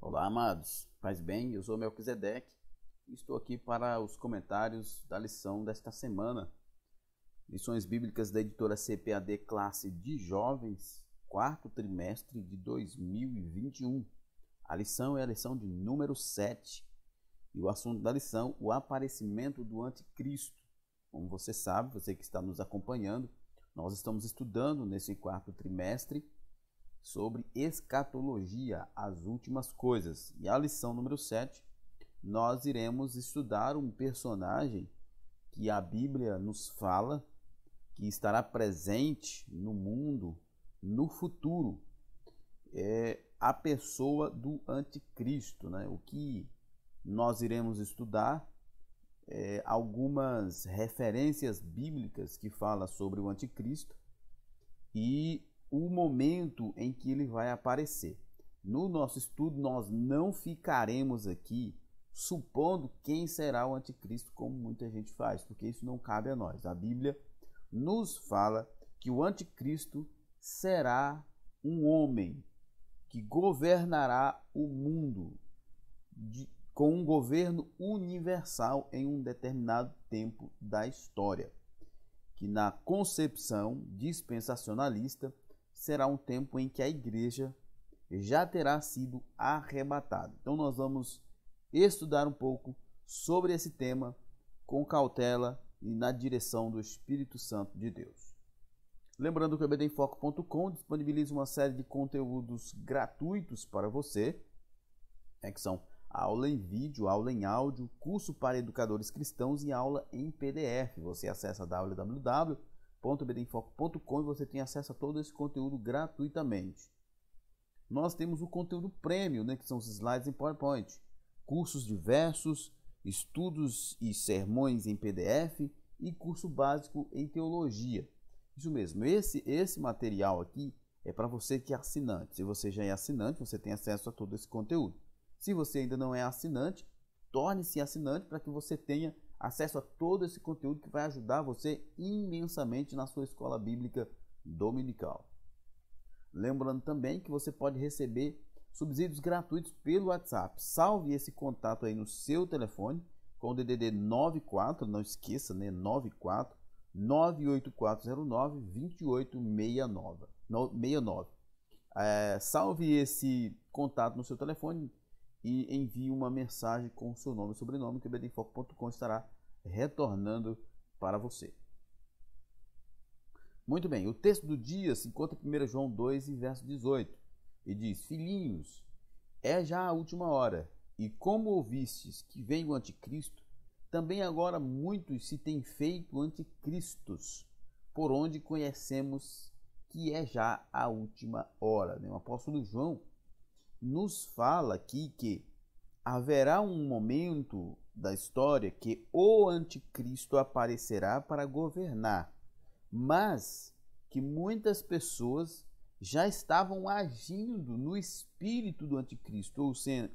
Olá, amados. Paz bem, eu sou Melquisedeque e estou aqui para os comentários da lição desta semana. Lições bíblicas da editora CPAD Classe de Jovens, quarto trimestre de 2021. A lição é a lição de número 7 e o assunto da lição, o aparecimento do anticristo. Como você sabe, você que está nos acompanhando, nós estamos estudando nesse quarto trimestre sobre escatologia, as últimas coisas. E a lição número 7, nós iremos estudar um personagem que a Bíblia nos fala que estará presente no mundo no futuro. É a pessoa do anticristo, né? O que nós iremos estudar algumas referências bíblicas que falam sobre o anticristo e o momento em que ele vai aparecer. No nosso estudo, nós não ficaremos aqui supondo quem será o anticristo, como muita gente faz, porque isso não cabe a nós. A Bíblia nos fala que o anticristo será um homem que governará o mundo com um governo universal em um determinado tempo da história, que na concepção dispensacionalista será um tempo em que a igreja já terá sido arrebatada. Então nós vamos estudar um pouco sobre esse tema com cautela e na direção do Espírito Santo de Deus. Lembrando que o ebdemfoco.com disponibiliza uma série de conteúdos gratuitos para você, que são aula em vídeo, aula em áudio, curso para educadores cristãos e aula em PDF. Você acessa www.ebdemfoco.com e você tem acesso a todo esse conteúdo gratuitamente. Nós temos o conteúdo premium, que são os slides em PowerPoint, cursos diversos, estudos e sermões em PDF e curso básico em teologia. Isso mesmo, esse material aqui é para você que é assinante. Se você já é assinante, você tem acesso a todo esse conteúdo. Se você ainda não é assinante, torne-se assinante para que você tenha acesso a todo esse conteúdo que vai ajudar você imensamente na sua escola bíblica dominical. Lembrando também que você pode receber subsídios gratuitos pelo WhatsApp. Salve esse contato aí no seu telefone com o DDD 94, não esqueça, 94 98409 2869. Salve esse contato no seu telefone e envie uma mensagem com o seu nome e sobrenome que o ebdemfoco.com estará retornando para você. Muito bem, o texto do dia se encontra em 1 João 2, verso 18, e diz: Filhinhos, é já a última hora, e como ouvistes que vem o anticristo, também agora muitos se têm feito anticristos, por onde conhecemos que é já a última hora. O apóstolo João nos fala aqui que haverá um momento da história que o anticristo aparecerá para governar, mas que muitas pessoas já estavam agindo no espírito do anticristo,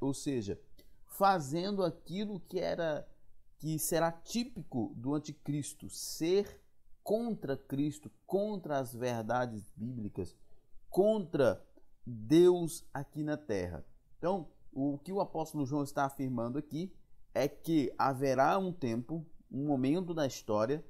ou seja, fazendo aquilo que será típico do anticristo, ser contra Cristo, contra as verdades bíblicas, contra Deus aqui na terra. Então, o que o apóstolo João está afirmando aqui é que haverá um tempo, um momento da história,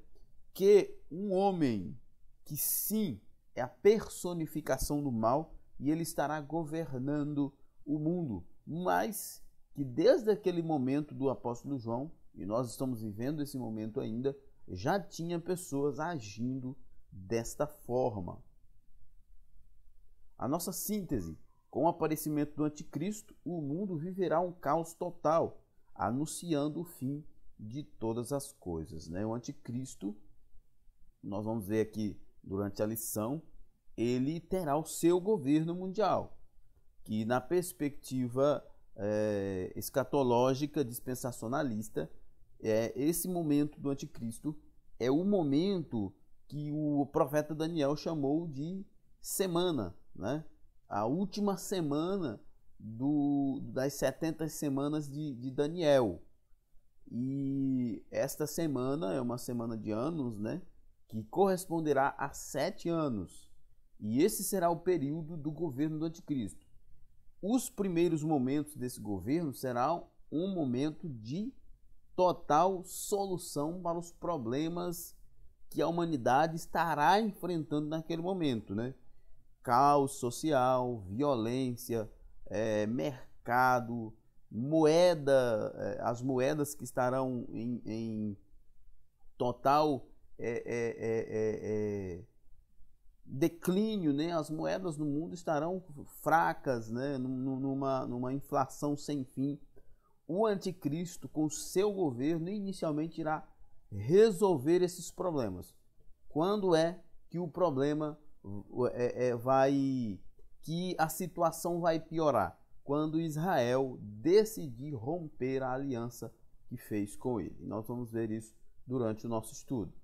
que um homem que sim é a personificação do mal e ele estará governando o mundo, mas que desde aquele momento do apóstolo João, e nós estamos vivendo esse momento ainda, já tinha pessoas agindo desta forma. A nossa síntese: com o aparecimento do anticristo, o mundo viverá um caos total, anunciando o fim de todas as coisas. O anticristo, nós vamos ver aqui durante a lição, ele terá o seu governo mundial, que na perspectiva escatológica dispensacionalista, esse momento do anticristo é o momento que o profeta Daniel chamou de semana, a última semana das 70 semanas de Daniel. E esta semana é uma semana de anos, que corresponderá a 7 anos. E esse será o período do governo do anticristo. os primeiros momentos desse governo serão um momento de total solução para os problemas que a humanidade estará enfrentando naquele momento, né? Caos social, violência, mercado, moeda, as moedas que estarão em total declínio, né? As moedas no mundo estarão fracas, né? Numa inflação sem fim. O anticristo, com seu governo, inicialmente irá resolver esses problemas. Quando é que o problema que a situação vai piorar? Quando Israel decidir romper a aliança que fez com ele. Nós vamos ver isso durante o nosso estudo.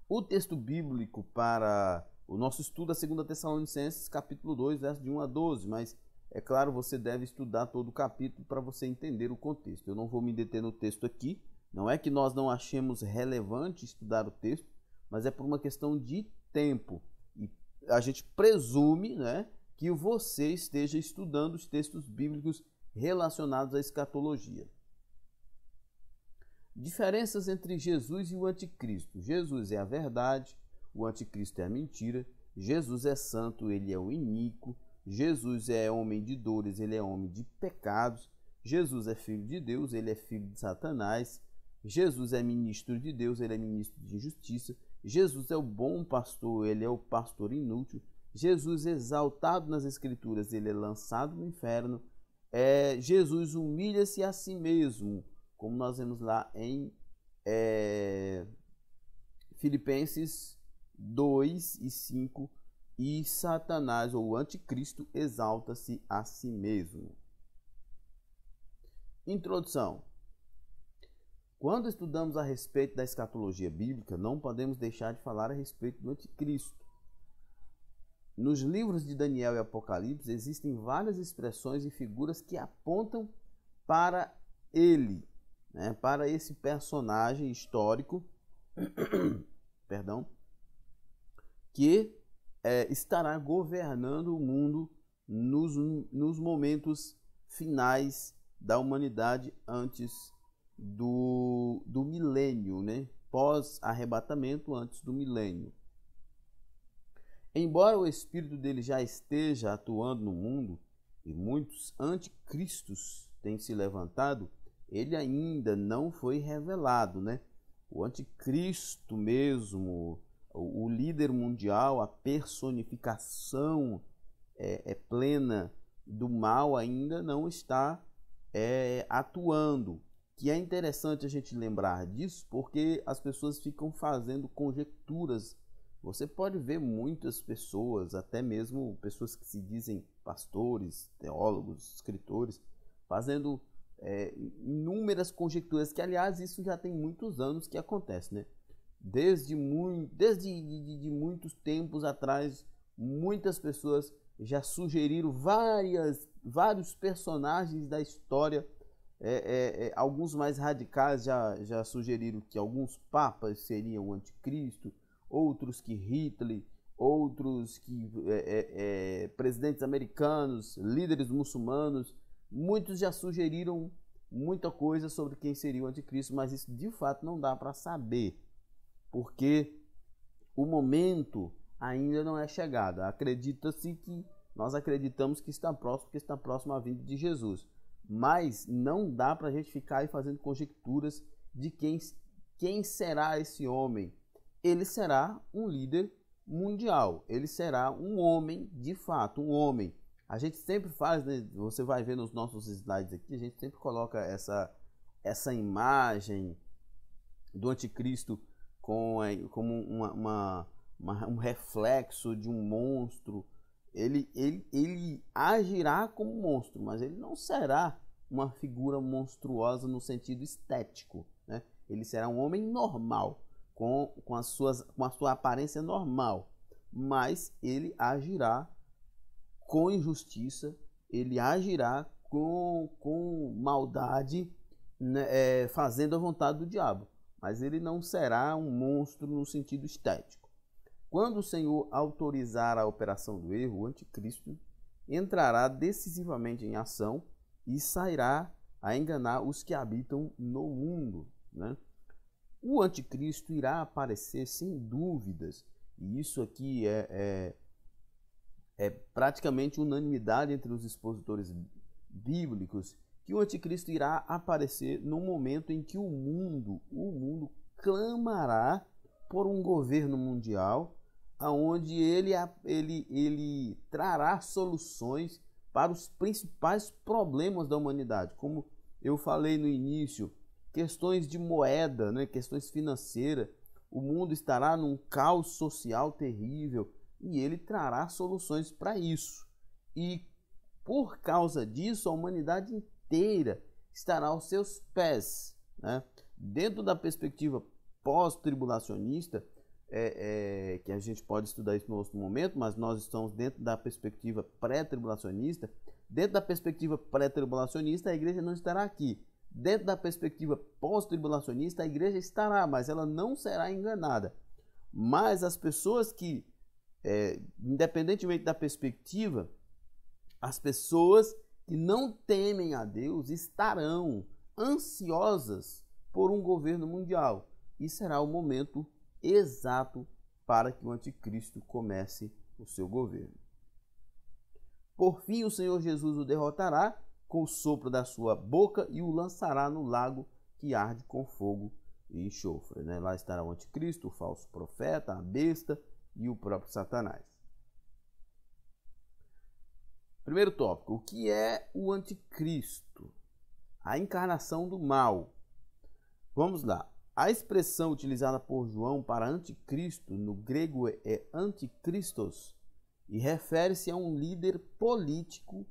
O texto bíblico para o nosso estudo é 2 Tessalonicenses, capítulo 2, versos de 1 a 12, mas é claro, você deve estudar todo o capítulo para você entender o contexto. Eu não vou me deter no texto aqui, não é que nós não achemos relevante estudar o texto, mas é por uma questão de tempo. E a gente presume, né, que você esteja estudando os textos bíblicos relacionados à escatologia. Diferenças entre Jesus e o anticristo. Jesus é a verdade, o anticristo é a mentira. Jesus é santo, ele é o iníquo. Jesus é homem de dores, ele é homem de pecados. Jesus é filho de Deus, ele é filho de Satanás. Jesus é ministro de Deus, ele é ministro de injustiça. Jesus é o bom pastor, ele é o pastor inútil. Jesus exaltado nas escrituras, ele é lançado no inferno. Jesus humilha-se a si mesmo, como nós vemos lá em Filipenses 2 e 5, e Satanás, ou o anticristo, exalta-se a si mesmo. Introdução. Quando estudamos a respeito da escatologia bíblica, não podemos deixar de falar a respeito do anticristo. Nos livros de Daniel e Apocalipse existem várias expressões e figuras que apontam para ele, né, para esse personagem histórico perdão, que estará governando o mundo nos momentos finais da humanidade antes do milênio, né? Pós-arrebatamento, antes do milênio. Embora o espírito dele já esteja atuando no mundo e muitos anticristos tenham se levantado, ele ainda não foi revelado, né? O anticristo mesmo, o líder mundial, a personificação plena do mal ainda não está atuando. Que é interessante a gente lembrar disso, porque as pessoas ficam fazendo conjecturas. Você pode ver muitas pessoas, até mesmo pessoas que se dizem pastores, teólogos, escritores, fazendo inúmeras conjecturas, que aliás isso já tem muitos anos que acontece, né? Desde muitos tempos atrás, muitas pessoas já sugeriram vários personagens da história. Alguns mais radicais já sugeriram que alguns papas seriam o anticristo, outros que Hitler, outros que presidentes americanos, líderes muçulmanos. Muitos já sugeriram muita coisa sobre quem seria o anticristo, mas isso de fato não dá para saber, porque o momento ainda não é chegado. Nós acreditamos que está próximo, porque está próximo à vinda de Jesus. Mas não dá para a gente ficar aí fazendo conjecturas de quem será esse homem. Ele será um líder mundial, ele será um homem de fato, um homem. A gente sempre faz, né? Você vai ver nos nossos slides aqui, a gente sempre coloca essa imagem do anticristo como um reflexo de um monstro. Ele agirá como um monstro, mas ele não será uma figura monstruosa no sentido estético, né? Ele será um homem normal, com a sua aparência normal, mas ele agirá com injustiça, ele agirá com maldade, né, fazendo a vontade do diabo, mas ele não será um monstro no sentido estético. Quando o Senhor autorizar a operação do erro, o anticristo entrará decisivamente em ação e sairá a enganar os que habitam no mundo, né? O anticristo irá aparecer sem dúvidas, e isso aqui é praticamente unanimidade entre os expositores bíblicos, que o anticristo irá aparecer no momento em que o mundo clamará por um governo mundial, onde ele trará soluções para os principais problemas da humanidade. Como eu falei no início, questões de moeda, né, questões financeiras, o mundo estará num caos social terrível e ele trará soluções para isso. E por causa disso, a humanidade inteira estará aos seus pés, né? Dentro da perspectiva pós-tribulacionista, que a gente pode estudar isso no outro momento, mas nós estamos dentro da perspectiva pré-tribulacionista. Dentro da perspectiva pré-tribulacionista, a igreja não estará aqui. Dentro da perspectiva pós-tribulacionista, a igreja estará, mas ela não será enganada. Mas as pessoas que, independentemente da perspectiva, as pessoas que não temem a Deus estarão ansiosas por um governo mundial. E será o momento exato para que o anticristo comece o seu governo. Por fim, o Senhor Jesus o derrotará com o sopro da sua boca e o lançará no lago que arde com fogo e enxofre, né? Lá estará o anticristo, o falso profeta, a besta e o próprio Satanás. Primeiro tópico: o que é o anticristo? A encarnação do mal. Vamos lá. A expressão utilizada por João para anticristo no grego é antikristos e refere-se a um líder político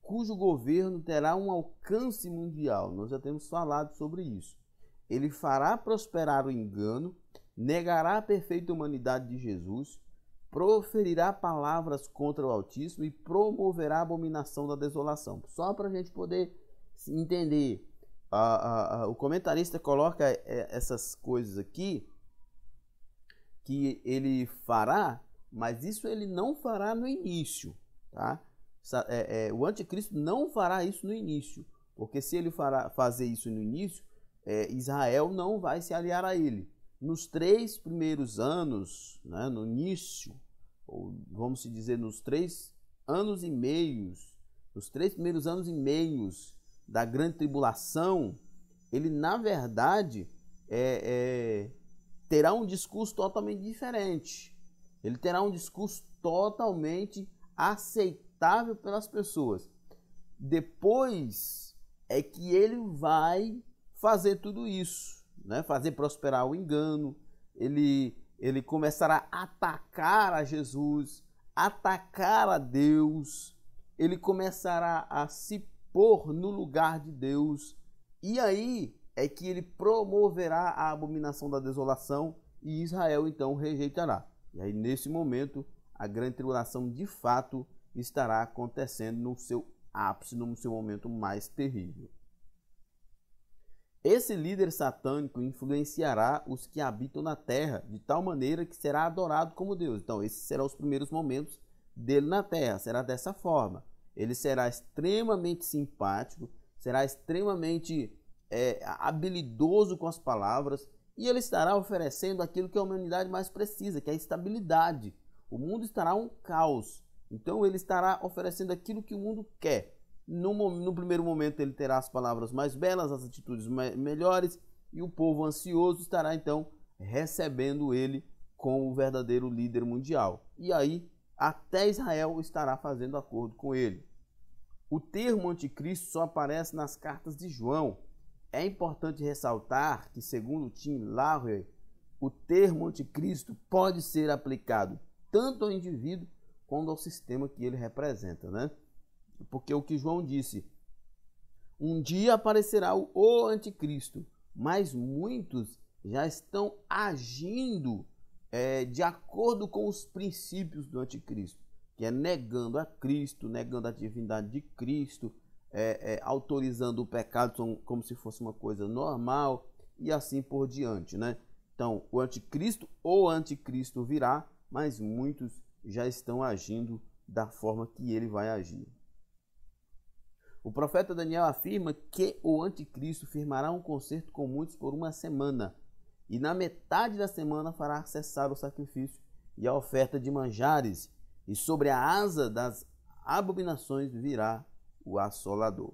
cujo governo terá um alcance mundial. Nós já temos falado sobre isso. Ele fará prosperar o engano, negará a perfeita humanidade de Jesus, proferirá palavras contra o Altíssimo e promoverá a abominação da desolação. Só para a gente poder entender, o comentarista coloca essas coisas aqui que ele fará, mas isso ele não fará no início, tá? O anticristo não fará isso no início, porque se ele fazer isso no início, Israel não vai se aliar a ele. Nos 3 primeiros anos, né, no início, ou vamos dizer nos 3 anos e meios, nos 3 primeiros anos e meios da grande tribulação, ele na verdade terá um discurso totalmente diferente. Ele terá um discurso totalmente aceitável pelas pessoas. Depois é que ele vai fazer tudo isso, né? Fazer prosperar o engano. Ele começará a atacar a Jesus, atacar a Deus. Ele começará a se pôr no lugar de Deus. E aí é que ele promoverá a abominação da desolação e Israel então rejeitará. E aí nesse momento a grande tribulação de fato estará acontecendo no seu ápice, no seu momento mais terrível. Esse líder satânico influenciará os que habitam na terra de tal maneira que será adorado como Deus. Então esses serão os primeiros momentos dele na terra, será dessa forma. Ele será extremamente simpático, será extremamente habilidoso com as palavras e ele estará oferecendo aquilo que a humanidade mais precisa, que é a estabilidade. O mundo estará um caos, então ele estará oferecendo aquilo que o mundo quer. No primeiro momento ele terá as palavras mais belas, as atitudes melhores e o povo ansioso estará então recebendo ele como o verdadeiro líder mundial. E aí até Israel estará fazendo acordo com ele. O termo anticristo só aparece nas cartas de João. É importante ressaltar que, segundo Tim LaHaye, o termo anticristo pode ser aplicado tanto ao indivíduo quanto ao sistema que ele representa, né? Porque o que João disse, um dia aparecerá o anticristo, mas muitos já estão agindo de acordo com os princípios do anticristo, que é negando a Cristo, negando a divindade de Cristo, autorizando o pecado como se fosse uma coisa normal e assim por diante, né? Então, o anticristo ou anticristo virá, mas muitos já estão agindo da forma que ele vai agir. O profeta Daniel afirma que o anticristo firmará um concerto com muitos por uma semana, e na metade da semana fará cessar o sacrifício e a oferta de manjares, e sobre a asa das abominações virá o assolador.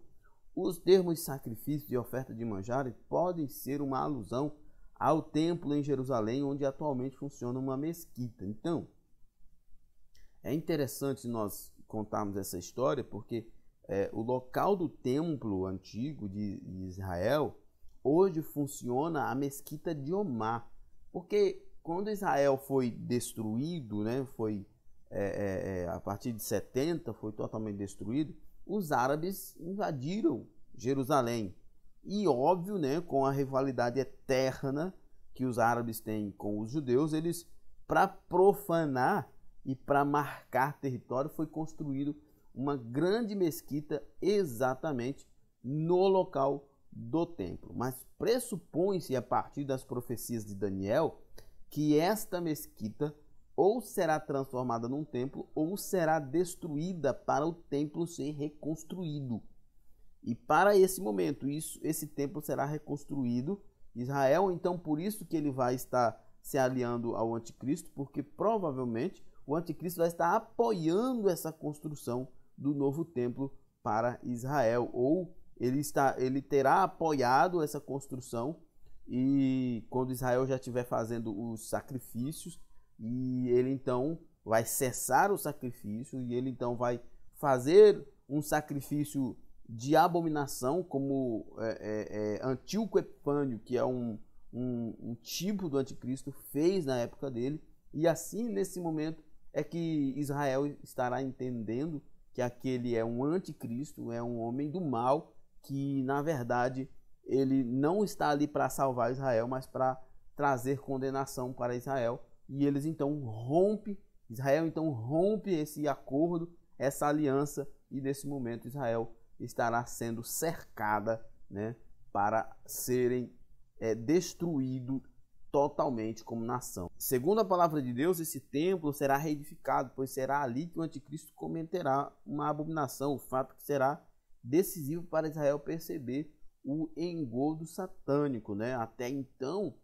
Os termos sacrifício e oferta de manjares podem ser uma alusão ao templo em Jerusalém, onde atualmente funciona uma mesquita. Então, é interessante nós contarmos essa história, porque o local do templo antigo de Israel, hoje funciona a mesquita de Omar, porque quando Israel foi destruído, né, a partir de 70 foi totalmente destruído, os árabes invadiram Jerusalém. E óbvio, né, com a rivalidade eterna que os árabes têm com os judeus, eles, para profanar e para marcar território, foi construído uma grande mesquita exatamente no local do templo. Mas pressupõe-se, a partir das profecias de Daniel, que esta mesquita ou será transformada num templo ou será destruída para o templo ser reconstruído. E para esse momento, esse templo será reconstruído. Israel, então, por isso que ele vai estar se aliando ao anticristo, porque provavelmente o anticristo vai estar apoiando essa construção do novo templo para Israel, ou ele terá apoiado essa construção, e quando Israel já estiver fazendo os sacrifícios, e ele então vai cessar o sacrifício, e ele então vai fazer um sacrifício de abominação, como Antíoco Epifânio, que é um tipo do anticristo, fez na época dele. E assim, nesse momento, é que Israel estará entendendo que aquele é um anticristo, é um homem do mal, que na verdade ele não está ali para salvar Israel, mas para trazer condenação para Israel. E eles então Israel então rompe esse acordo, essa aliança, e nesse momento Israel estará sendo cercada, né, para serem destruído totalmente como nação. Segundo a palavra de Deus, esse templo será reedificado, pois será ali que o anticristo cometerá uma abominação, o fato que será decisivo para Israel perceber o engodo satânico, né? Até então,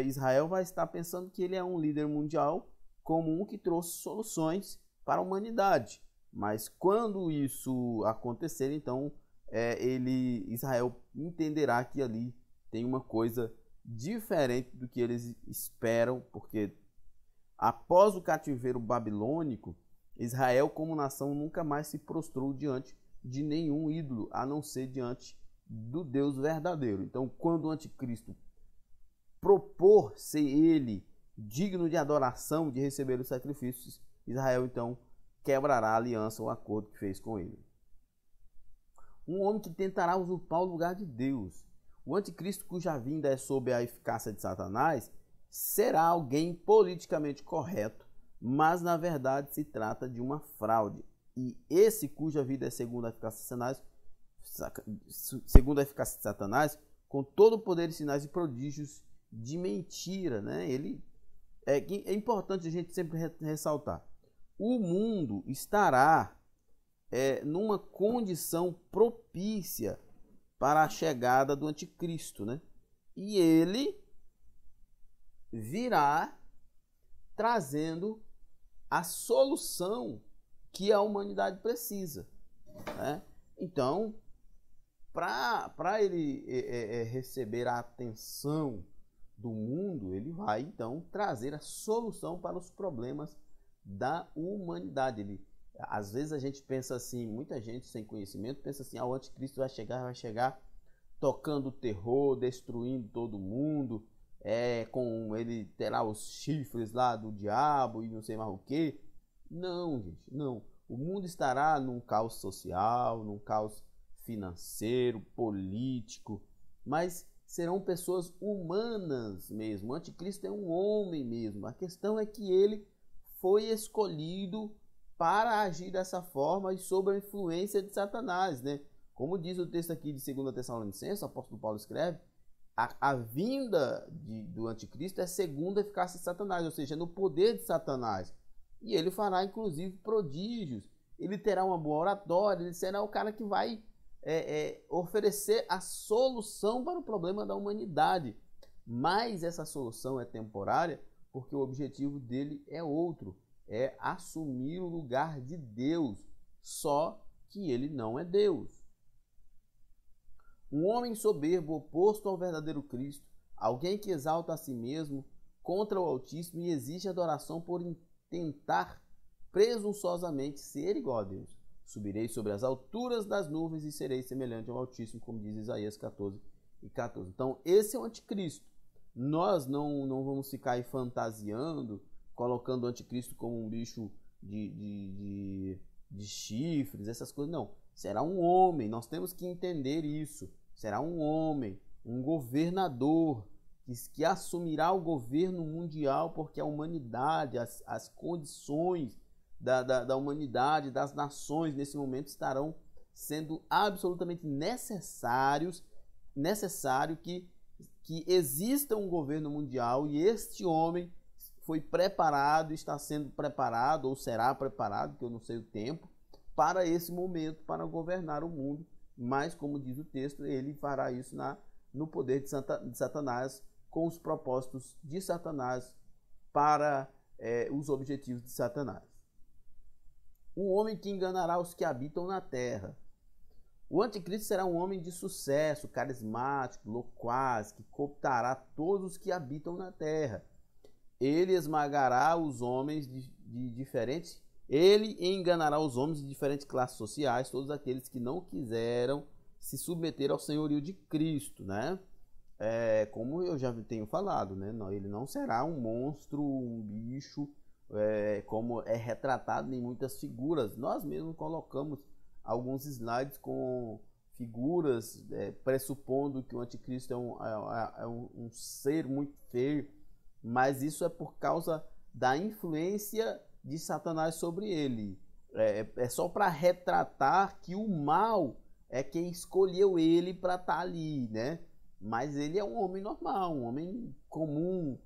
Israel vai estar pensando que ele é um líder mundial comum que trouxe soluções para a humanidade. Mas quando isso acontecer, então Israel entenderá que ali tem uma coisa diferente do que eles esperam, porque após o cativeiro babilônico, Israel como nação nunca mais se prostrou diante de nenhum ídolo, a não ser diante do Deus verdadeiro. Então, quando o anticristo propor ser ele digno de adoração, de receber os sacrifícios, Israel então quebrará a aliança, o acordo que fez com ele. Um homem que tentará usurpar o lugar de Deus. O anticristo, cuja vinda é sob a eficácia de Satanás, será alguém politicamente correto, mas na verdade se trata de uma fraude. E esse cuja vida é segundo a eficácia de Satanás, com todo o poder de sinais e prodígios de mentira, né? É importante a gente sempre ressaltar. O mundo estará numa condição propícia para a chegada do anticristo, né? E ele virá trazendo a solução que a humanidade precisa, né? Então, para ele receber a atenção do mundo, ele vai então trazer a solução para os problemas da humanidade. Às vezes a gente pensa assim, muita gente sem conhecimento pensa assim, o anticristo vai chegar tocando terror, destruindo todo mundo, ele terá os chifres lá do diabo e não sei mais o que. Não, gente, não. O mundo estará num caos social, num caos financeiro, político, mas serão pessoas humanas mesmo. O anticristo é um homem mesmo. A questão é que ele foi escolhido para agir dessa forma e sob a influência de Satanás, né? Como diz o texto aqui de 2 Tessalonicenses, o apóstolo Paulo escreve, a vinda do anticristo é segundo a eficácia de Satanás, ou seja, no poder de Satanás. e ele fará inclusive prodígios, ele terá uma boa oratória, ele será o cara que vai oferecer a solução para o problema da humanidade. Mas essa solução é temporária, porque o objetivo dele é outro, é assumir o lugar de Deus, só que ele não é Deus. Um homem soberbo oposto ao verdadeiro Cristo, alguém que exalta a si mesmo contra o Altíssimo e exige adoração por tentar presunçosamente ser igual a Deus. Subirei sobre as alturas das nuvens e serei semelhante ao Altíssimo, como diz Isaías 14:14. Então, esse é o anticristo. Nós não vamos ficar aí fantasiando, colocando o anticristo como um bicho de chifres, essas coisas. Não. Será um homem, nós temos que entender isso. Será um homem, um governador, que assumirá o governo mundial, porque a humanidade, as condições da humanidade, das nações, nesse momento estarão sendo absolutamente necessário que exista um governo mundial, e este homem foi preparado, está sendo preparado, ou será preparado, que eu não sei o tempo, para esse momento, para governar o mundo. Mas, como diz o texto, ele fará isso no poder de Satanás, com os propósitos de Satanás para os objetivos de Satanás. Um homem que enganará os que habitam na terra. O anticristo será um homem de sucesso, carismático, loquaz, que cooptará todos os que habitam na terra. Ele esmagará os homens de diferentes... Ele enganará os homens de diferentes classes sociais, todos aqueles que não quiseram se submeter ao senhorio de Cristo, né? Como eu já tenho falado, né? Ele não será um monstro, um bicho, como é retratado em muitas figuras. Nós mesmos colocamos alguns slides com figuras, pressupondo que o anticristo é um ser muito feio, mas isso é por causa da influência de Satanás sobre ele. É só para retratar que o mal é quem escolheu ele para estar ali, né? Mas ele é um homem normal, um homem comum,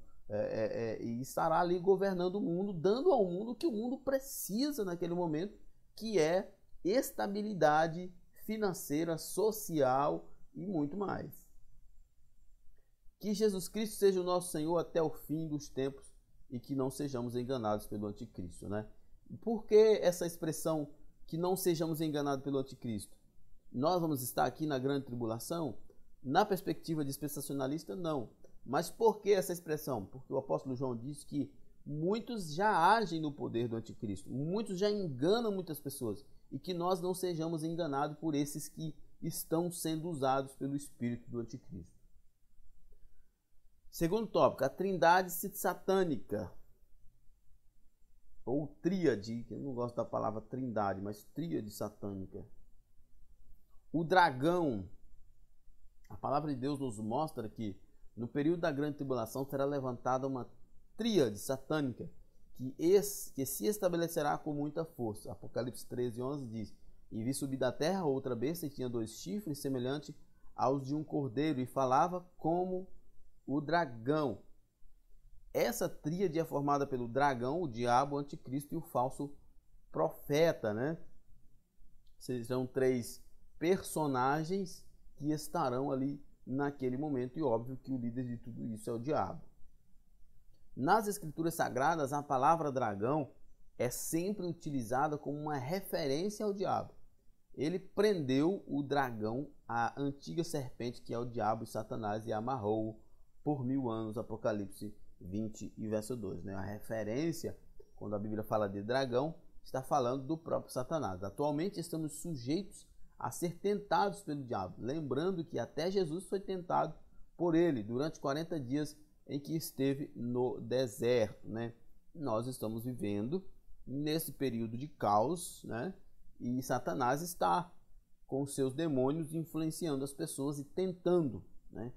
e estará ali governando o mundo, dando ao mundo o que o mundo precisa naquele momento, que é estabilidade financeira, social e muito mais. Que Jesus Cristo seja o nosso Senhor até o fim dos tempos e que não sejamos enganados pelo anticristo, né? Por que essa expressão, que não sejamos enganados pelo anticristo? Nós vamos estar aqui na grande tribulação? Na perspectiva dispensacionalista, não. Mas por que essa expressão? Porque o apóstolo João diz que muitos já agem no poder do anticristo, muitos já enganam muitas pessoas, e que nós não sejamos enganados por esses que estão sendo usados pelo espírito do anticristo. Segundo tópico, a trindade satânica, ou tríade, que eu não gosto da palavra trindade, mas tríade satânica. O dragão, a palavra de Deus nos mostra que no período da grande tribulação será levantada uma tríade satânica que se estabelecerá com muita força. Apocalipse 13:11 diz: E vi subir da terra outra besta, e tinha 2 chifres, semelhante aos de um cordeiro, e falava como o dragão. Essa tríade é formada pelo dragão, o diabo, o anticristo e o falso profeta, né? São 3 personagens que estarão ali naquele momento, e óbvio que o líder de tudo isso é o diabo. Nas escrituras sagradas, a palavra dragão é sempre utilizada como uma referência ao diabo. Ele prendeu o dragão, a antiga serpente, que é o diabo e Satanás, e amarrou por 1000 anos, Apocalipse 20 e verso 2. Né? A referência, quando a Bíblia fala de dragão, está falando do próprio Satanás. Atualmente estamos sujeitos a ser tentados pelo diabo, lembrando que até Jesus foi tentado por ele durante 40 dias em que esteve no deserto, né? Nós estamos vivendo nesse período de caos, né? E Satanás está com seus demônios influenciando as pessoas e tentando, né?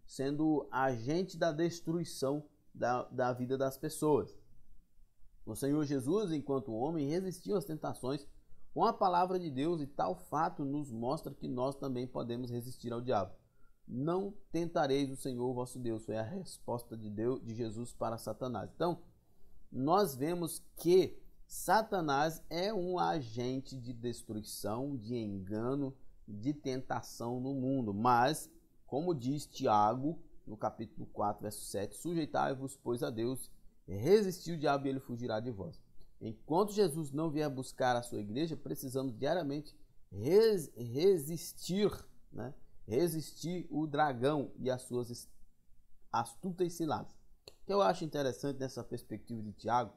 Sendo agente da destruição da vida das pessoas. O Senhor Jesus, enquanto homem, resistiu às tentações com a palavra de Deus, e tal fato nos mostra que nós também podemos resistir ao diabo. Não tentareis o Senhor vosso Deus, foi a resposta de Jesus para Satanás. Então, nós vemos que Satanás é um agente de destruição, de engano, de tentação no mundo. Mas, como diz Tiago, no capítulo 4, verso 7, sujeitai-vos, pois, a Deus, resistir o diabo e ele fugirá de vós. Enquanto Jesus não vier buscar a sua igreja, precisamos diariamente resistir, né? Resistir o dragão e as suas astutas ciladas. O que eu acho interessante nessa perspectiva de Tiago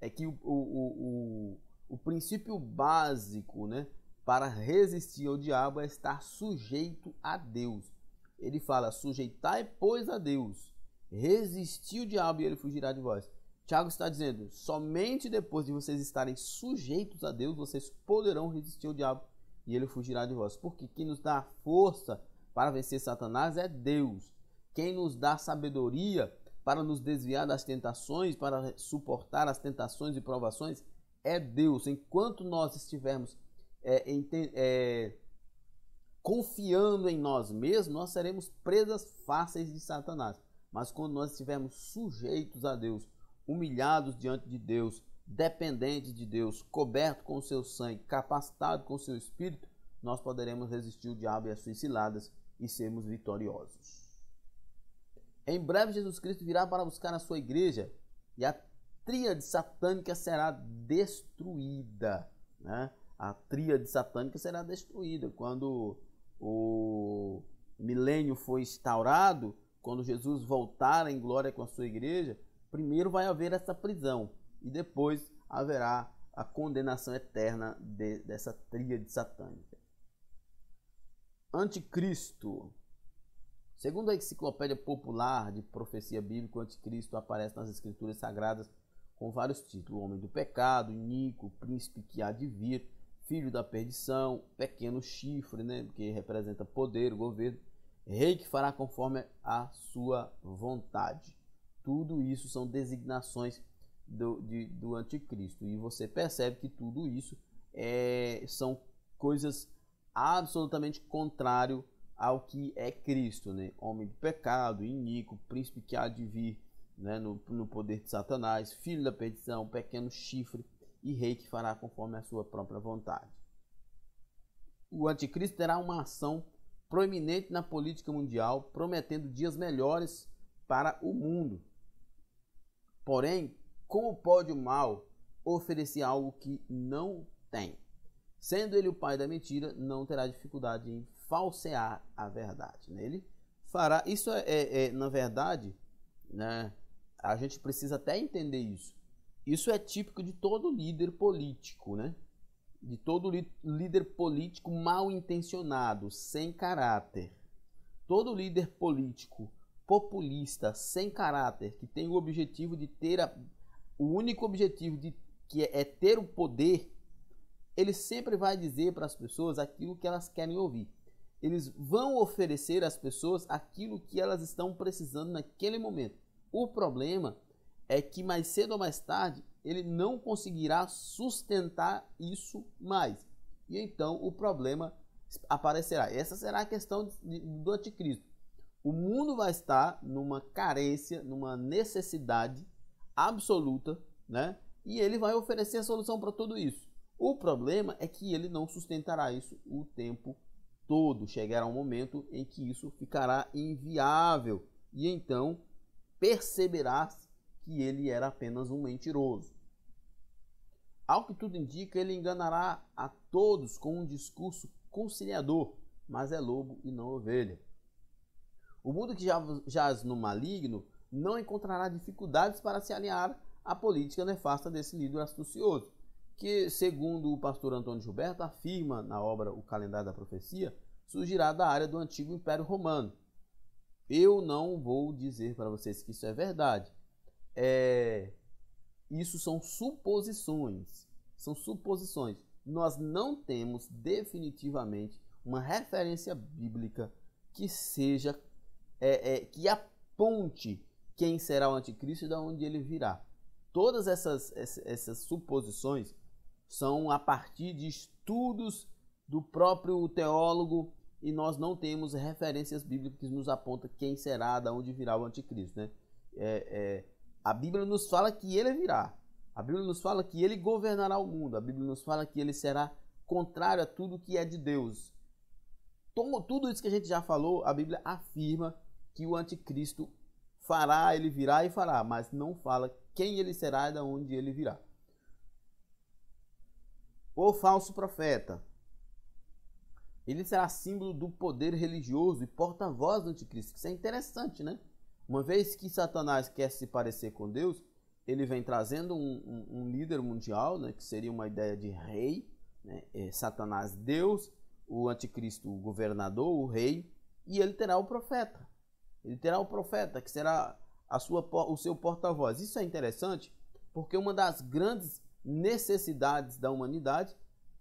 é que o princípio básico, né, para resistir ao diabo é estar sujeito a Deus. Ele fala, sujeitai, pois, a Deus, resistir o diabo e ele fugirá de vós. Tiago está dizendo, somente depois de vocês estarem sujeitos a Deus, vocês poderão resistir ao diabo e ele fugirá de vós. Porque quem nos dá força para vencer Satanás é Deus. Quem nos dá sabedoria para nos desviar das tentações, para suportar as tentações e provações, é Deus. Enquanto nós estivermos confiando em nós mesmos, nós seremos presas fáceis de Satanás. Mas quando nós estivermos sujeitos a Deus, humilhados diante de Deus, dependentes de Deus, cobertos com o seu sangue, capacitados com o seu espírito, nós poderemos resistir o diabo e as suas ciladas e sermos vitoriosos. Em breve Jesus Cristo virá para buscar a sua igreja e a tríade satânica será destruída, né? A tríade satânica será destruída. Quando o milênio for instaurado, quando Jesus voltar em glória com a sua igreja, primeiro vai haver essa prisão e depois haverá a condenação eterna dessa tríade satânica. Anticristo. Segundo a Enciclopédia Popular de Profecia Bíblica, o Anticristo aparece nas Escrituras Sagradas com vários títulos: Homem do Pecado, Iníquo, Príncipe que há de vir, Filho da Perdição, Pequeno Chifre, né, que representa poder, governo, Rei que fará conforme a sua vontade. Tudo isso são designações do Anticristo. E você percebe que tudo isso são coisas absolutamente contrárias ao que é Cristo, né? Homem do pecado, iníquo, príncipe que há de vir, né, no poder de Satanás, filho da perdição, pequeno chifre e rei que fará conforme a sua própria vontade. O Anticristo terá uma ação proeminente na política mundial, prometendo dias melhores para o mundo. Porém, como pode o mal oferecer algo que não tem? Sendo ele o pai da mentira, não terá dificuldade em falsear a verdade. Ele fará isso, na verdade, né, a gente precisa até entender isso. Isso é típico de todo líder político, né? De todo líder político mal intencionado, sem caráter. Todo líder político populista, sem caráter, que tem o objetivo de ter o único objetivo que é ter o poder, ele sempre vai dizer para as pessoas aquilo que elas querem ouvir. Eles vão oferecer às pessoas aquilo que elas estão precisando naquele momento. O problema é que mais cedo ou mais tarde ele não conseguirá sustentar isso mais. E então o problema aparecerá. Essa será a questão do anticristo. O mundo vai estar numa carência, numa necessidade absoluta, né? E ele vai oferecer a solução para tudo isso. O problema é que ele não sustentará isso o tempo todo. Chegará um momento em que isso ficará inviável. E então perceberás que ele era apenas um mentiroso. Ao que tudo indica, ele enganará a todos com um discurso conciliador, mas é lobo e não ovelha. O mundo que jaz no maligno não encontrará dificuldades para se alinhar à política nefasta desse líder astucioso, que, segundo o pastor Antônio Gilberto, afirma na obra O Calendário da Profecia, surgirá da área do antigo Império Romano. Eu não vou dizer para vocês que isso é verdade. Isso são suposições. São suposições. Nós não temos definitivamente uma referência bíblica que seja que aponte quem será o anticristo e de onde ele virá. Todas essas suposições são a partir de estudos do próprio teólogo e nós não temos referências bíblicas que nos apontam quem será, de onde virá o anticristo, né? A Bíblia nos fala que ele virá. A Bíblia nos fala que ele governará o mundo. A Bíblia nos fala que ele será contrário a tudo que é de Deus. Tudo isso que a gente já falou, a Bíblia afirma que o anticristo fará, ele virá e fará, mas não fala quem ele será e de onde ele virá. O falso profeta. Ele será símbolo do poder religioso e porta-voz do anticristo. Isso é interessante, né? Uma vez que Satanás quer se parecer com Deus, ele vem trazendo um líder mundial, né, que seria uma ideia de rei, né? Satanás Deus, o anticristo o governador, o rei, e ele terá o profeta. Ele terá o profeta, que será o seu porta-voz. Isso é interessante, porque uma das grandes necessidades da humanidade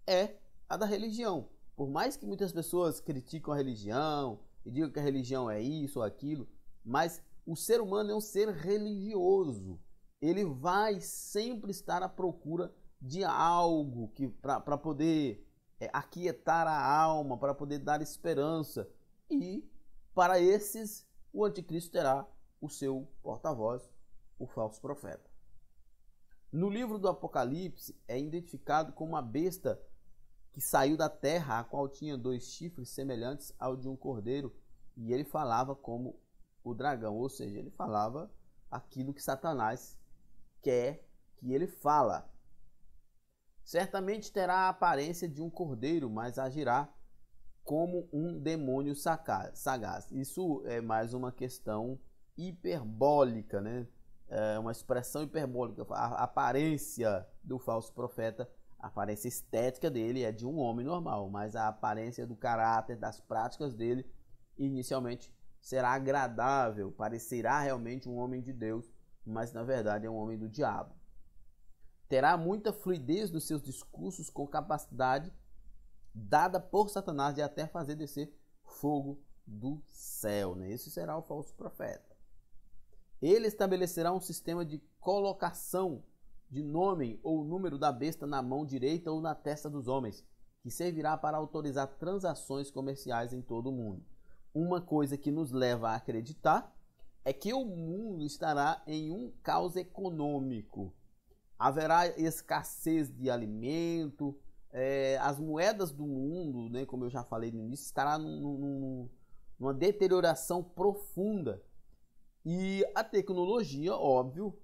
é a da religião. Por mais que muitas pessoas critiquem a religião e digam que a religião é isso ou aquilo, mas o ser humano é um ser religioso. Ele vai sempre estar à procura de algo que para poder aquietar a alma, para poder dar esperança. E para esses, o anticristo terá o seu porta-voz, o falso profeta. No livro do Apocalipse é identificado como uma besta que saiu da terra, a qual tinha 2 chifres semelhantes ao de um cordeiro, e ele falava como o dragão, ou seja, ele falava aquilo que Satanás quer que ele fala. Certamente terá a aparência de um cordeiro, mas agirá como um demônio sagaz. Isso é mais uma questão hiperbólica, né? É uma expressão hiperbólica. A aparência do falso profeta, a aparência estética dele é de um homem normal, mas a aparência do caráter, das práticas dele, inicialmente será agradável, parecerá realmente um homem de Deus, mas na verdade é um homem do diabo. Terá muita fluidez nos seus discursos, com capacidade dada por Satanás de até fazer descer fogo do céu, né? Esse será o falso profeta. Ele estabelecerá um sistema de colocação de nome ou número da besta na mão direita ou na testa dos homens, que servirá para autorizar transações comerciais em todo o mundo. Uma coisa que nos leva a acreditar é que o mundo estará em um caos econômico. Haverá escassez de alimento, as moedas do mundo, né, como eu já falei no início, estará numa deterioração profunda. E a tecnologia, óbvio,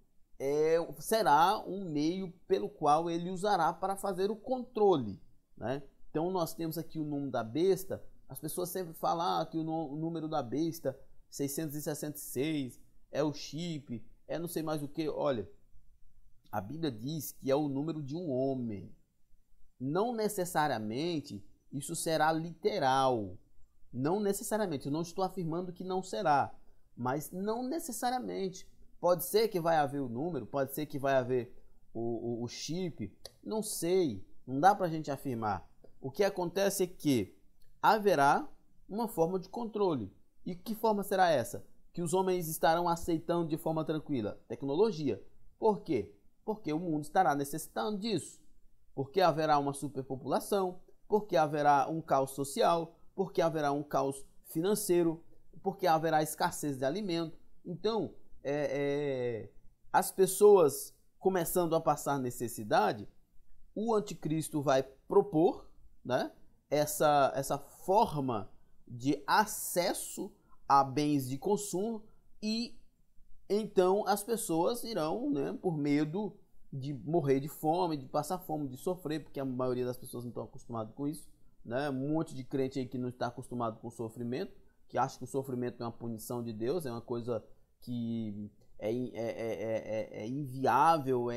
será um meio pelo qual ele usará para fazer o controle, né? Então nós temos aqui o número da besta. As pessoas sempre falam que o número da besta 666 é o chip, é não sei mais o que. Olha, a Bíblia diz que é o número de um homem. Não necessariamente isso será literal. Não necessariamente. Eu não estou afirmando que não será, mas não necessariamente. Pode ser que vai haver o número, pode ser que vai haver o chip, não sei, não dá para a gente afirmar. O que acontece é que haverá uma forma de controle. E que forma será essa? Que os homens estarão aceitando de forma tranquila? Tecnologia. Por quê? Porque o mundo estará necessitando disso. Porque haverá uma superpopulação, porque haverá um caos social, porque haverá um caos financeiro, porque haverá escassez de alimento. Então, as pessoas começando a passar necessidade, o anticristo vai propor, né, essa forma de acesso a bens de consumo, e então as pessoas irão, né, por medo de morrer de fome, de passar fome, de sofrer, porque a maioria das pessoas não estão acostumadas com isso, né? Um monte de crente aí que não está acostumado com sofrimento, que acha que o sofrimento é uma punição de Deus, é uma coisa que é inviável,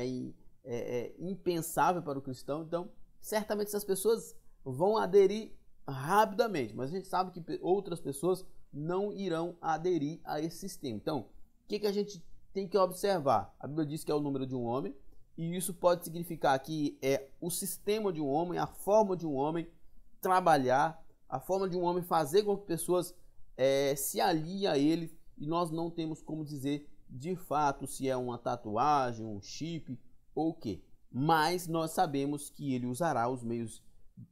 impensável para o cristão. Então, certamente essas pessoas vão aderir rapidamente, mas a gente sabe que outras pessoas não irão aderir a esse sistema. Então, o que a gente tem que observar? A Bíblia diz que é o número de um homem, e isso pode significar que é o sistema de um homem, a forma de um homem trabalhar, a forma de um homem fazer com que pessoas se aliem a ele, e nós não temos como dizer de fato se é uma tatuagem, um chip ou o que. Mas nós sabemos que ele usará os meios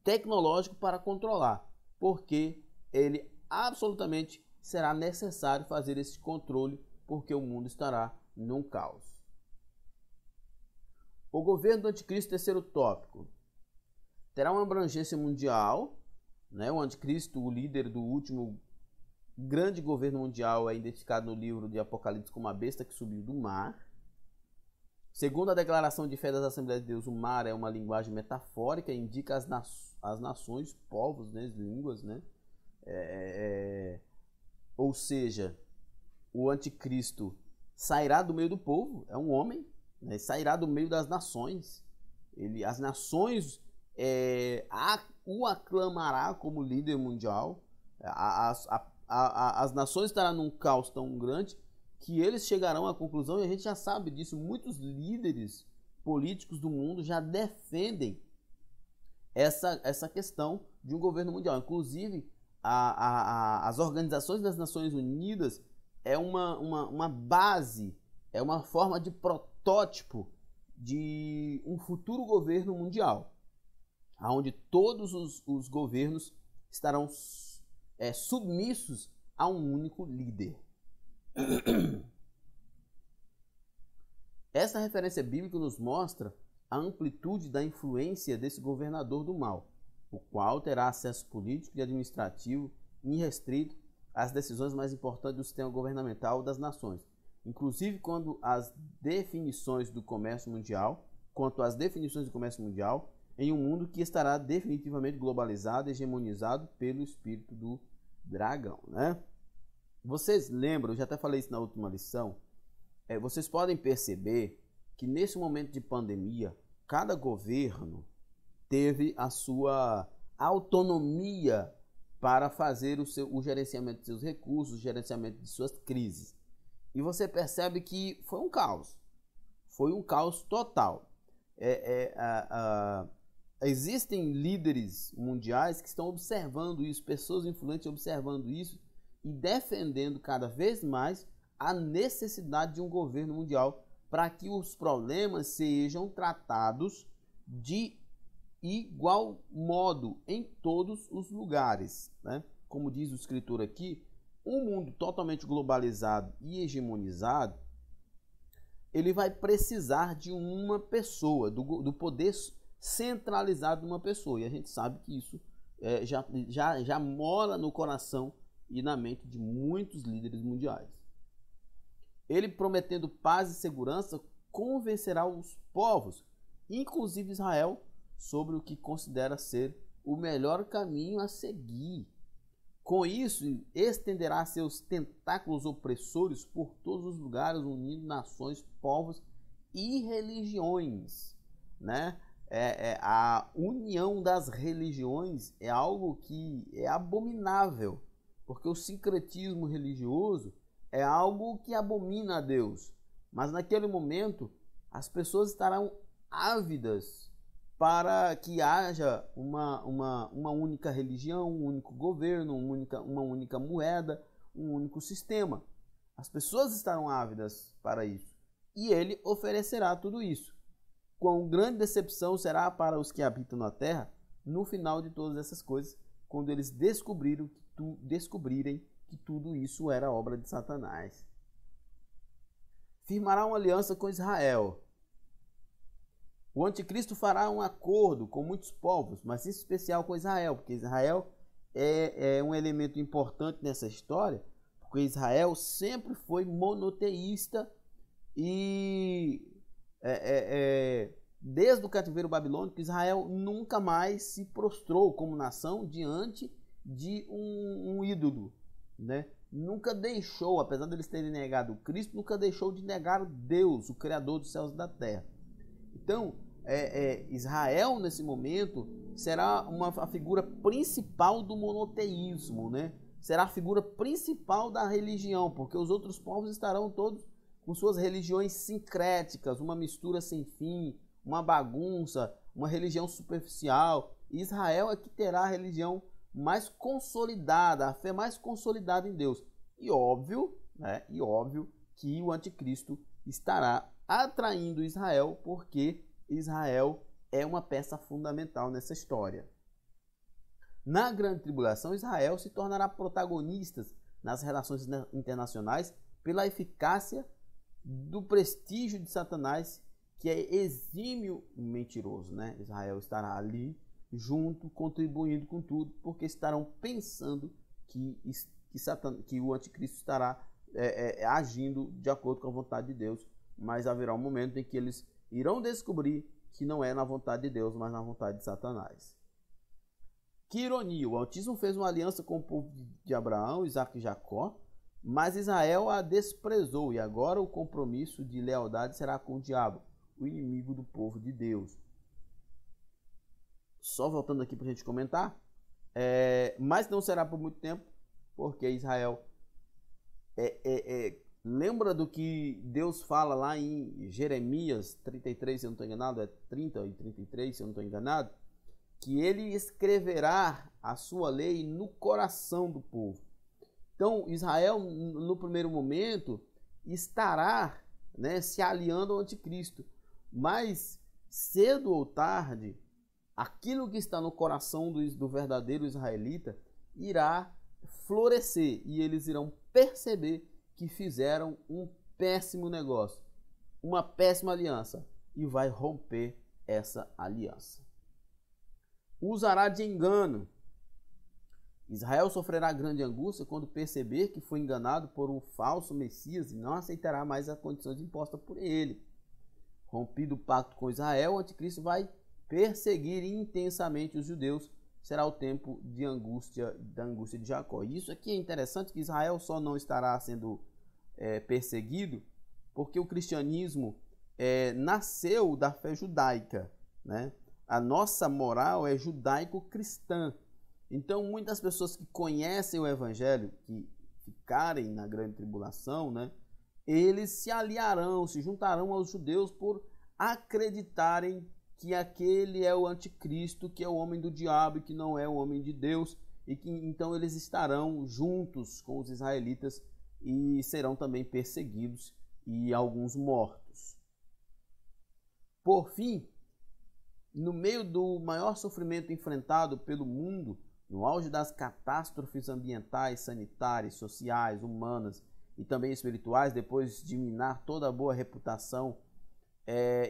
tecnológicos para controlar, porque ele absolutamente será necessário fazer esse controle, porque o mundo estará num caos. O governo do anticristo, terceiro tópico, terá uma abrangência mundial, né? O anticristo, o líder do último grande governo mundial, é identificado no livro de Apocalipse como a besta que subiu do mar. Segundo a declaração de fé das Assembleias de Deus, o mar é uma linguagem metafórica, indica as nações, povos, né, as línguas, né? Ou seja, o anticristo sairá do meio do povo, é um homem, né? Sairá do meio das nações. As nações o aclamará como líder mundial. As nações estarão num caos tão grande que eles chegarão à conclusão, e a gente já sabe disso, muitos líderes políticos do mundo já defendem essa questão de um governo mundial. Inclusive, as organizações das Nações Unidas é uma base, é uma forma de protótipo de um futuro governo mundial, onde todos os governos estarão submissos a um único líder. Essa referência bíblica nos mostra a amplitude da influência desse governador do mal, o qual terá acesso político e administrativo irrestrito às decisões mais importantes do sistema governamental das nações, inclusive quanto às definições do comércio mundial, em um mundo que estará definitivamente globalizado e hegemonizado pelo espírito do dragão, né? Vocês lembram, eu já até falei isso na última lição, vocês podem perceber que nesse momento de pandemia, cada governo teve a sua autonomia para fazer o gerenciamento de seus recursos, o gerenciamento de suas crises. E você percebe que foi um caos total. Existem líderes mundiais que estão observando isso, pessoas influentes observando isso e defendendo cada vez mais a necessidade de um governo mundial para que os problemas sejam tratados de igual modo em todos os lugares, né? Como diz o escritor aqui, um mundo totalmente globalizado e hegemonizado, ele vai precisar de uma pessoa, do poder centralizado de uma pessoa. E a gente sabe que isso já mora no coração e na mente de muitos líderes mundiais. Ele, prometendo paz e segurança, convencerá os povos, inclusive Israel, sobre o que considera ser o melhor caminho a seguir. Com isso, estenderá seus tentáculos opressores por todos os lugares, unindo nações, povos e religiões, né? A união das religiões é algo que é abominável, porque o sincretismo religioso é algo que abomina a Deus. Mas naquele momento, as pessoas estarão ávidas para que haja uma única religião, um único governo, uma única moeda, um único sistema. As pessoas estarão ávidas para isso. E ele oferecerá tudo isso. Quão grande decepção será para os que habitam na terra no final de todas essas coisas, quando eles descobrirem que tudo isso era obra de Satanás. Firmará uma aliança com Israel. O anticristo fará um acordo com muitos povos, mas em especial com Israel, porque Israel é um elemento importante nessa história, porque Israel sempre foi monoteísta e desde o cativeiro babilônico, Israel nunca mais se prostrou como nação diante de um ídolo, né? Nunca deixou, apesar de eles terem negado Cristo, nunca deixou de negar Deus, o Criador dos céus e da terra. Então, Israel, nesse momento, será a figura principal do monoteísmo, né? Será a figura principal da religião, porque os outros povos estarão todos com suas religiões sincréticas, uma mistura sem fim, uma bagunça, uma religião superficial. Israel é que terá a religião mais consolidada, a fé mais consolidada em Deus. E óbvio, né? E óbvio que o anticristo estará atraindo Israel, porque Israel é uma peça fundamental nessa história. Na grande tribulação, Israel se tornará protagonista nas relações internacionais pela eficácia do prestígio de Satanás, que é exímio mentiroso, né? Israel estará ali junto, contribuindo com tudo, porque estarão pensando que o anticristo estará agindo de acordo com a vontade de Deus, mas haverá um momento em que eles irão descobrir que não é na vontade de Deus, mas na vontade de Satanás. Que ironia, o Altíssimo fez uma aliança com o povo de Abraão, Isaque e Jacó, mas Israel a desprezou, e agora o compromisso de lealdade será com o diabo, o inimigo do povo de Deus. Só voltando aqui para a gente comentar, mas não será por muito tempo, porque Israel lembra do que Deus fala lá em Jeremias 33, se eu não estou enganado, 30 e 33, se eu não estou enganado, que ele escreverá a sua lei no coração do povo. Então, Israel, no primeiro momento, estará, né, se aliando ao anticristo. Mas, cedo ou tarde, aquilo que está no coração do verdadeiro israelita irá florescer. E eles irão perceber que fizeram um péssimo negócio, uma péssima aliança. E vai romper essa aliança. Usará de engano. Israel sofrerá grande angústia quando perceber que foi enganado por um falso Messias e não aceitará mais as condições impostas por ele. Rompido o pacto com Israel, o anticristo vai perseguir intensamente os judeus. Será o tempo de angústia, da angústia de Jacó. E isso aqui é interessante, que Israel só não estará sendo perseguido porque o cristianismo nasceu da fé judaica, né? A nossa moral é judaico-cristã. Então, muitas pessoas que conhecem o evangelho, que ficarem na grande tribulação, né, eles se aliarão, se juntarão aos judeus por acreditarem que aquele é o anticristo, que é o homem do diabo e que não é o homem de Deus, e que então eles estarão juntos com os israelitas e serão também perseguidos e alguns mortos. Por fim, no meio do maior sofrimento enfrentado pelo mundo, no auge das catástrofes ambientais, sanitárias, sociais, humanas e também espirituais, depois de minar toda a boa reputação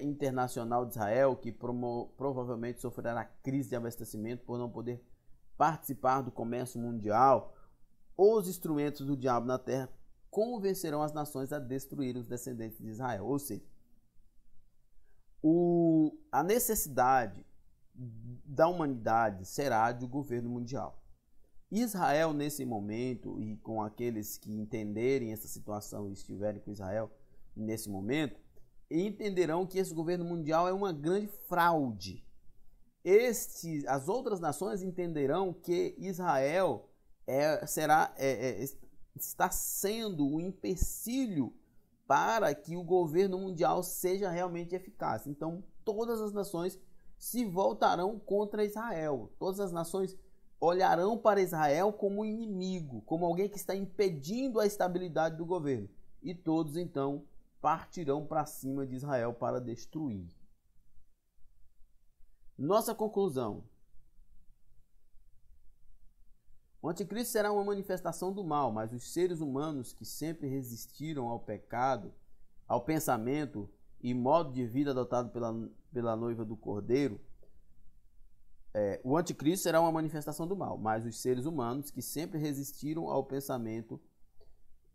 internacional de Israel, que provavelmente sofrerá crise de abastecimento por não poder participar do comércio mundial, os instrumentos do diabo na terra convencerão as nações a destruir os descendentes de Israel. Ou seja, a necessidade da humanidade será de um governo mundial. Israel, nesse momento, e com aqueles que entenderem essa situação e estiverem com Israel nesse momento, entenderão que esse governo mundial é uma grande fraude. As outras nações entenderão que Israel está sendo um empecilho para que o governo mundial seja realmente eficaz. Então, todas as nações se voltarão contra Israel. Todas as nações olharão para Israel como inimigo, como alguém que está impedindo a estabilidade do governo. E todos, então, partirão para cima de Israel para destruir. Nossa conclusão. O anticristo será uma manifestação do mal, mas os seres humanos que sempre resistiram ao pecado, ao pensamento e modo de vida adotado pela noiva do Cordeiro, o anticristo será uma manifestação do mal, mas os seres humanos que sempre resistiram ao pensamento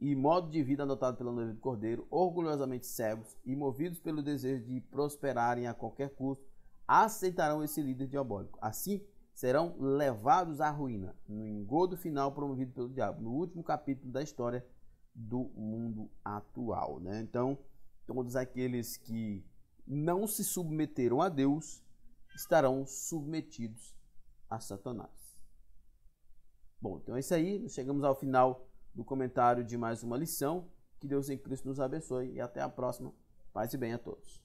e modo de vida adotado pela noiva do Cordeiro, orgulhosamente cegos e movidos pelo desejo de prosperarem a qualquer custo, aceitarão esse líder diabólico. Assim, serão levados à ruína, no engodo final promovido pelo diabo, no último capítulo da história do mundo atual, né? Então, todos aqueles que não se submeteram a Deus estarão submetidos a Satanás. Bom, então é isso aí. Nós chegamos ao final do comentário de mais uma lição. Que Deus em Cristo nos abençoe e até a próxima. Paz e bem a todos.